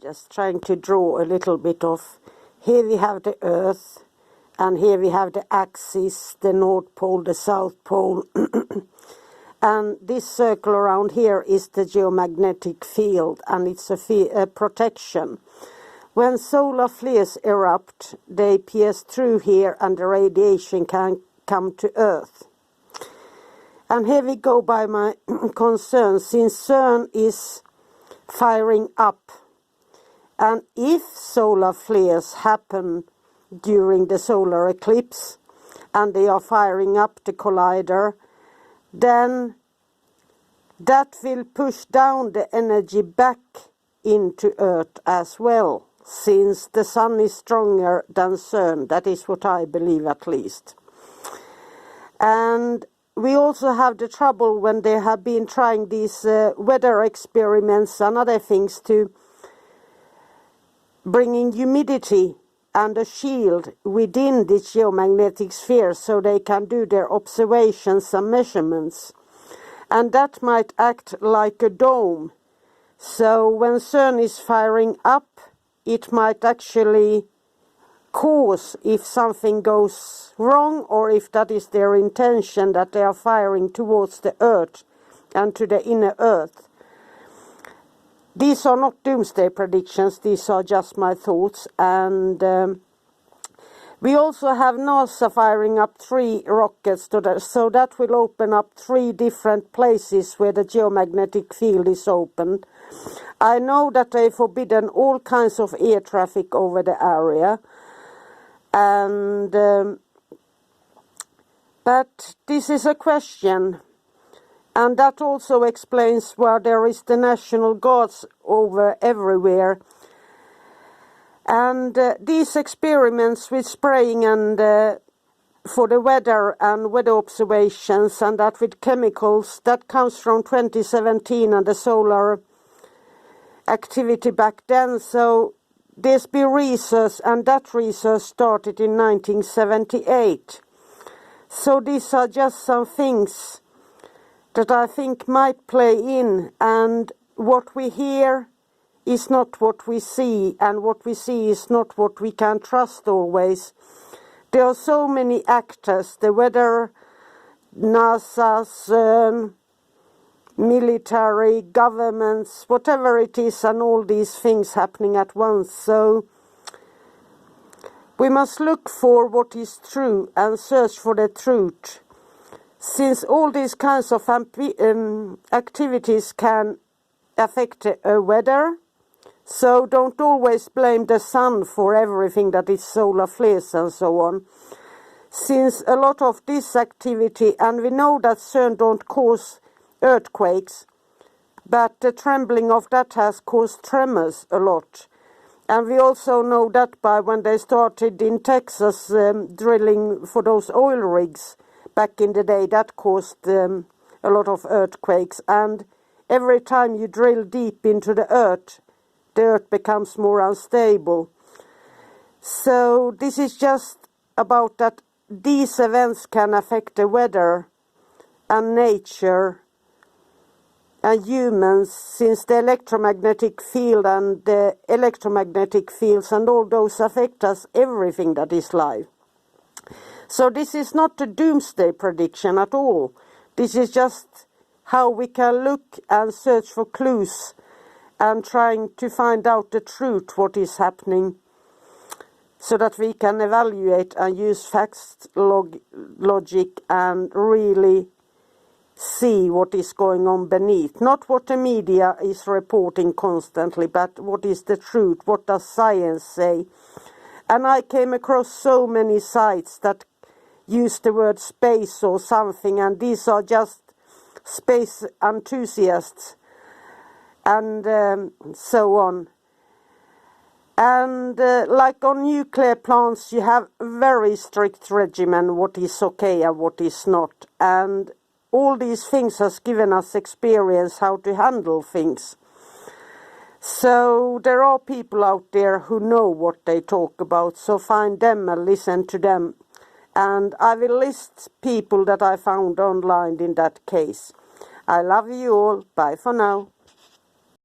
just trying to draw a little bit of, here we have the Earth, and here we have the axis, the North Pole, the South Pole, and this circle around here is the geomagnetic field, and it's a protection. When solar flares erupt, they pierce through here and the radiation can come to Earth. And here we go by my concern, since CERN is firing up, and if solar flares happen during the solar eclipse and they are firing up the collider, then that will push down the energy back into Earth as well, since the sun is stronger than CERN. That is what I believe, at least. And we also have the trouble when they have been trying these weather experiments and other things to bring in humidity and a shield within the geomagnetic sphere so they can do their observations and measurements. And that might act like a dome. So when CERN is firing up, it might actually cause, if something goes wrong, or if that is their intention, that they are firing towards the Earth and to the inner Earth. These are not doomsday predictions, these are just my thoughts. And we also have NASA firing up 3 rockets, so that will open up 3 different places where the geomagnetic field is opened. I know that they've forbidden all kinds of air traffic over the area, and but this is a question. And that also explains why there is the National Guards over everywhere. And these experiments with spraying and for the weather and weather observations, and that with chemicals, that comes from 2017 and the solar activity back then. So there's been research, and that research started in 1978. So these are just some things that I think might play in, and what we hear is not what we see, and what we see is not what we can trust always. There are so many actors, the weather, NASA, CERN, military, governments, whatever it is, and all these things happening at once. So we must look for what is true and search for the truth. Since all these kinds of activities can affect the weather, so don't always blame the sun for everything that is solar flares and so on. Since a lot of this activity, and we know that CERN don't cause earthquakes, but the trembling of that has caused tremors a lot. And we also know that by when they started in Texas drilling for those oil rigs, back in the day, that caused a lot of earthquakes. And every time you drill deep into the earth becomes more unstable. So this is just about that these events can affect the weather and nature and humans, since the electromagnetic field and the electromagnetic fields and all those affect us, everything that is live. So this is not a doomsday prediction at all. This is just how we can look and search for clues and trying to find out the truth, what is happening, so that we can evaluate and use facts, logic, and really see what is going on beneath. Not what the media is reporting constantly, but what is the truth, what does science say. And I came across so many sites that use the word space or something, and these are just space enthusiasts and so on. And like on nuclear plants, you have a very strict regimen, what is okay and what is not. And all these things has given us experience how to handle things. So there are people out there who know what they talk about, so find them and listen to them. And I will list people that I found online in that case. I love you all. Bye for now.